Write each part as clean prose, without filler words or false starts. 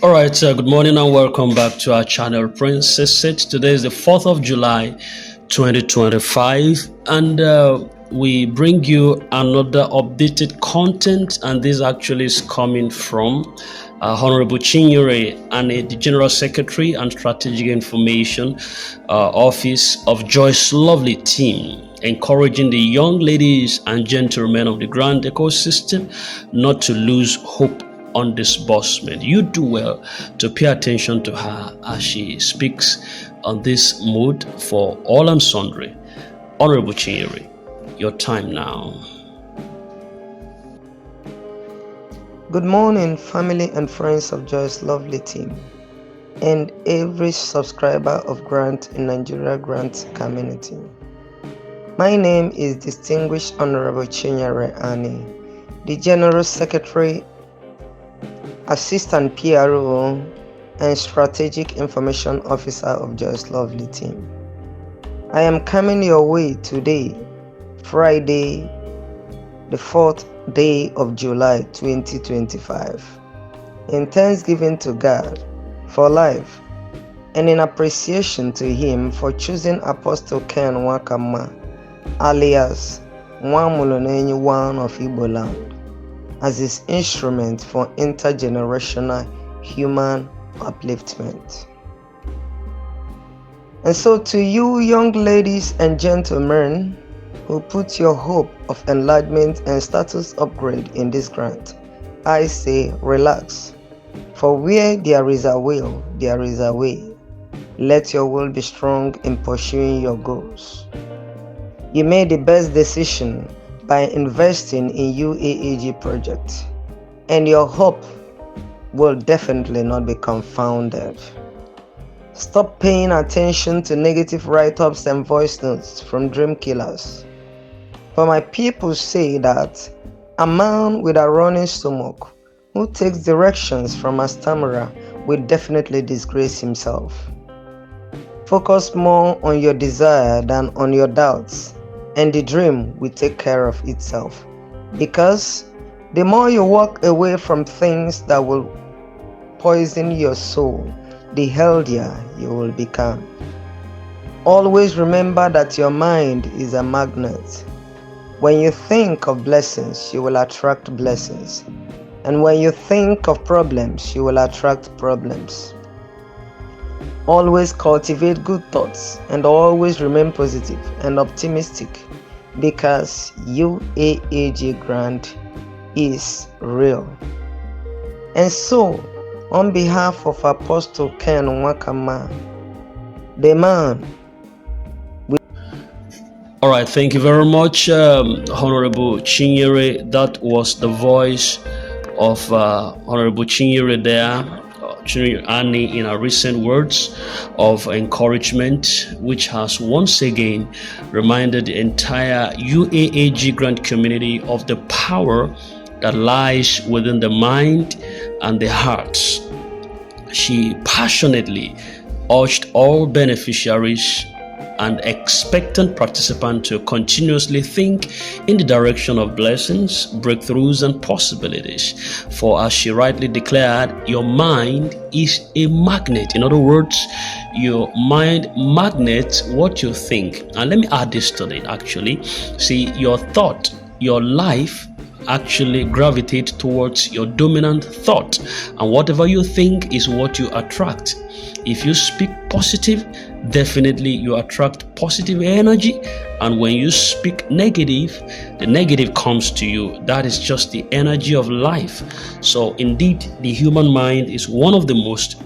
All right, good morning and welcome back to our channel, Princess Set. Today is the 4th of July, 2025, and we bring you another updated content. And this actually is coming from Honorable Chinyere and the General Secretary and Strategic Information Office of Joyce Lovely team, encouraging the young ladies and gentlemen of the grand ecosystem not to lose hope on disbursement. You do well to pay attention to her as she speaks on this mood for all and sundry. Honorable Chinyere, your time now. Good morning, family and friends of Joy's Lovely team, and every subscriber of Grant in Nigeria Grant community. My name is Distinguished Honorable Chinyere Ani, the General Secretary, Assistant PRO, and Strategic Information Officer of Joy's Lovely team. I am coming your way today, Friday, the 4th day of July 2025, in thanksgiving to God for life and in appreciation to Him for choosing Apostle Ken Wakama, alias Nwamulonenyi One of Igbo Land, as his instrument for intergenerational human upliftment. And so to you young ladies and gentlemen who put your hope of enlargement and status upgrade in this grant, I say relax, for where there is a will, there is a way. Let your will be strong in pursuing your goals. You made the best decision by investing in UAAG project, and your hope will definitely not be confounded. Stop paying attention to negative write-ups and voice notes from dream killers. For my people say that a man with a running stomach who takes directions from a stammerer will definitely disgrace himself. Focus more on your desire than on your doubts, and the dream will take care of itself. Because the more you walk away from things that will poison your soul, the healthier you will become. Always remember that your mind is a magnet. When you think of blessings, you will attract blessings. And when you think of problems, you will attract problems. Always cultivate good thoughts and always remain positive and optimistic, because UAAG grant is real. And so, on behalf of Apostle Ken Wakama, the man. All right, thank you very much, Honorable Chinyere. That was the voice of Honorable Chinyere there, Chinyere Ani, in her recent words of encouragement, which has once again reminded the entire UAAG grant community of the power that lies within the mind and the hearts. She passionately urged all beneficiaries and expectant participants to continuously think in the direction of blessings, breakthroughs, and possibilities. For as she rightly declared, your mind is a magnet. In other words, your mind magnets what you think. And let me add this to it actually. See, your thought, your life actually gravitate towards your dominant thought, and whatever you think is what you attract. If you speak positive, definitely you attract positive energy, and when you speak negative, the negative comes to you. That is just the energy of life. So indeed, the human mind is one of the most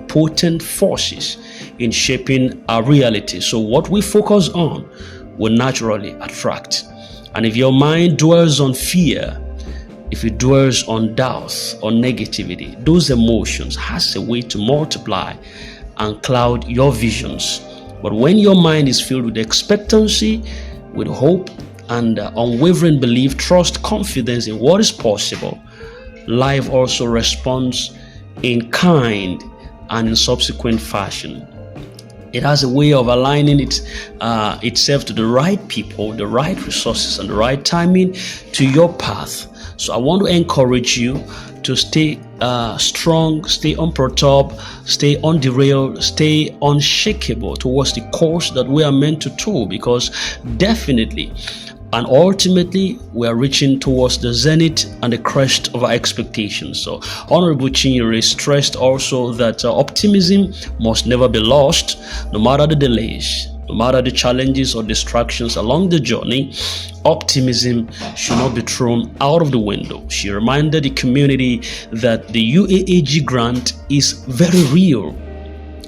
potent forces in shaping our reality. So what we focus on will naturally attract. And if your mind dwells on fear, if it dwells on doubt or negativity, those emotions has a way to multiply and cloud your visions. But when your mind is filled with expectancy, with hope and unwavering belief, trust, confidence in what is possible, life also responds in kind and in subsequent fashion. It has a way of aligning itself to the right people, the right resources, and the right timing to your path. So I want to encourage you to stay strong, stay unperturbed, stay underailed, stay unshakable towards the course that we are meant to do, because definitely and ultimately we are reaching towards the zenith and the crest of our expectations. So Honorable Chinyere stressed also that optimism must never be lost, no matter the delays, no matter the challenges or distractions along the journey. Optimism should not be thrown out of the window. She reminded the community that the UAAG grant is very real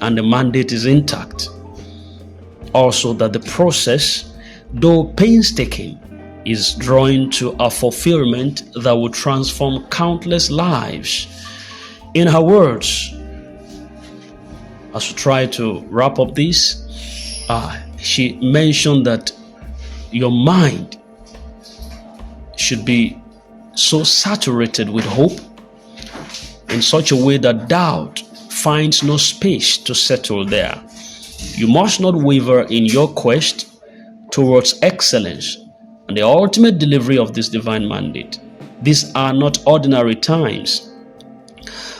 and the mandate is intact. Also, that the process, though painstaking, is drawing to a fulfillment that will transform countless lives. In her words, as we try to wrap up this, she mentioned that your mind should be so saturated with hope in such a way that doubt finds no space to settle there. You must not waver in your quest towards excellence and the ultimate delivery of this divine mandate. These are not ordinary times.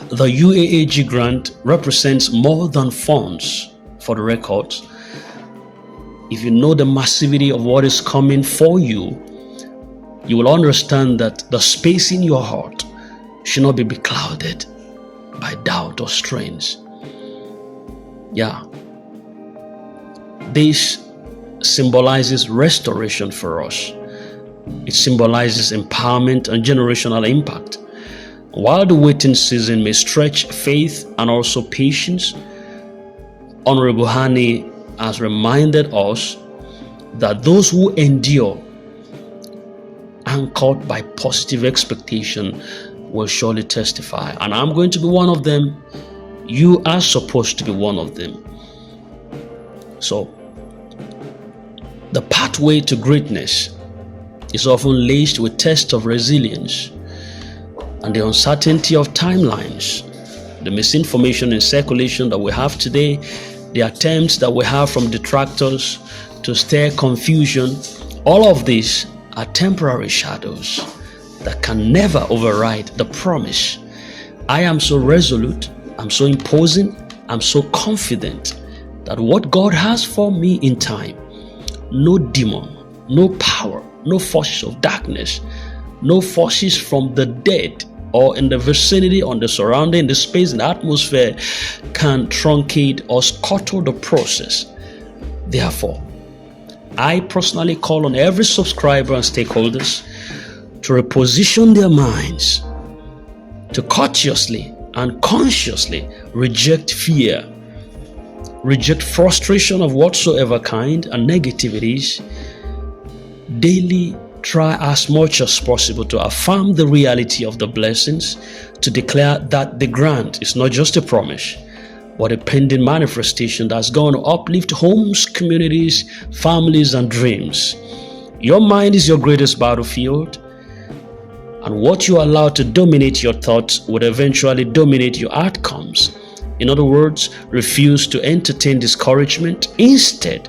The UAAG grant represents more than funds, for the record. If you know the massivity of what is coming for you, you will understand that the space in your heart should not be beclouded by doubt or strains. Yeah. This symbolizes restoration for us. It symbolizes empowerment and generational impact. While the waiting season may stretch faith and also patience, Honorable Hani has reminded us that those who endure, anchored by positive expectation, will surely testify. And I'm going to be one of them. You are supposed to be one of them. So, the pathway to greatness is often laced with tests of resilience and the uncertainty of timelines, the misinformation and circulation that we have today, the attempts that we have from detractors to stir confusion. All of these are temporary shadows that can never override the promise. I am so resolute, I'm so imposing, I'm so confident that what God has for me in time, no demon, no power, no forces of darkness, no forces from the dead or in the vicinity, on the surrounding, the space and the atmosphere can truncate or scuttle the process. Therefore, I personally call on every subscriber and stakeholders to reposition their minds, to courteously and consciously reject fear, reject frustration of whatsoever kind and negativities. Daily try as much as possible to affirm the reality of the blessings, to declare that the grant is not just a promise, but a pending manifestation that's going to uplift homes, communities, families, and dreams. Your mind is your greatest battlefield, and what you allow to dominate your thoughts would eventually dominate your outcomes. In other words, refuse to entertain discouragement. Instead,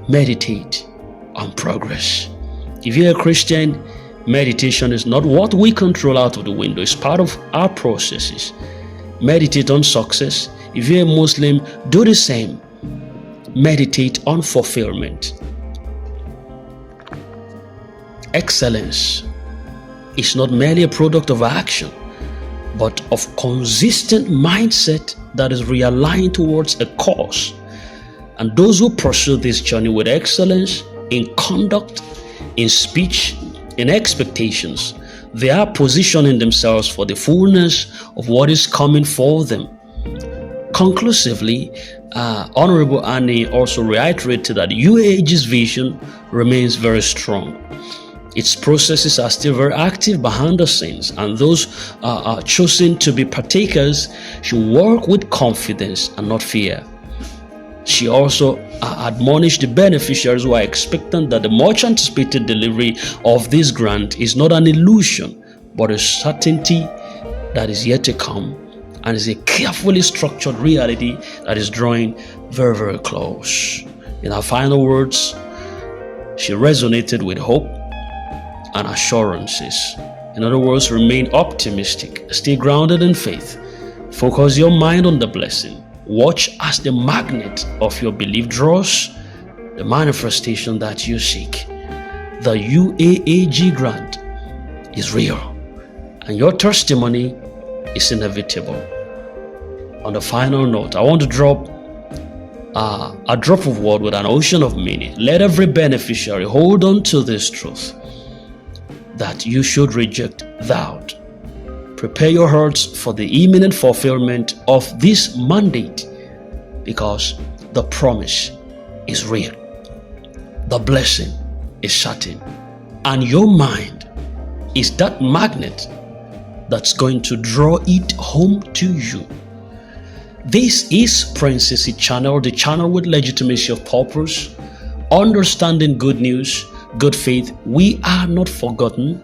meditate on progress. If you're a Christian, meditation is not what we control out of the window. It's part of our processes. Meditate on success. If you're a Muslim, do the same. Meditate on fulfillment. Excellence is not merely a product of action, but of consistent mindset that is realigned towards a cause. And those who pursue this journey with excellence in conduct, in speech, in expectations, they are positioning themselves for the fullness of what is coming for them. Conclusively, Honorable Annie also reiterated that UAG's vision remains very strong. Its processes are still very active behind the scenes, and those choosing to be partakers should work with confidence and not fear. She also admonished the beneficiaries who are expectant that the much anticipated delivery of this grant is not an illusion, but a certainty that is yet to come, and is a carefully structured reality that is drawing very, very close. In her final words, she resonated with hope and assurances. In other words, remain optimistic, stay grounded in faith, focus your mind on the blessing. Watch as the magnet of your belief draws the manifestation that you seek. The UAAG grant is real, and your testimony is inevitable. On the final note, I want to drop a drop of word with an ocean of meaning. Let every beneficiary hold on to this truth that you should reject doubt. Prepare your hearts for the imminent fulfillment of this mandate, because the promise is real, the blessing is certain, and your mind is that magnet that's going to draw it home to you. This is Princessy Channel, the channel with legitimacy of purpose, understanding good news, good faith. We are not forgotten.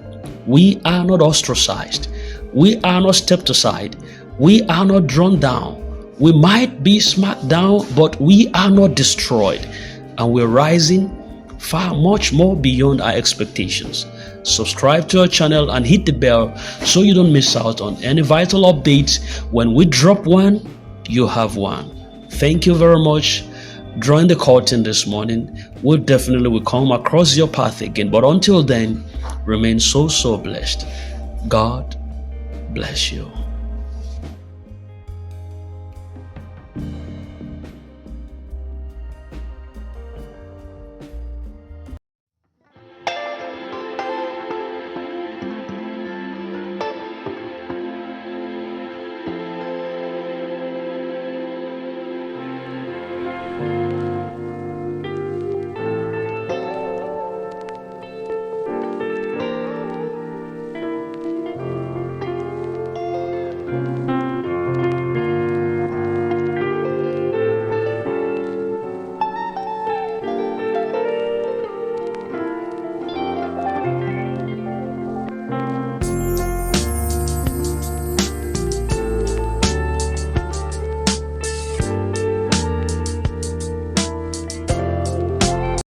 We are not ostracized. We are not stepped aside. We are not drawn down. We might be smacked down, but we are not destroyed. And we're rising far much more beyond our expectations. Subscribe to our channel and hit the bell so you don't miss out on any vital updates. When we drop one, you have one. Thank you very much. Drawing the curtain this morning. We'll definitely come across your path again. But until then, remain so blessed. God bless you.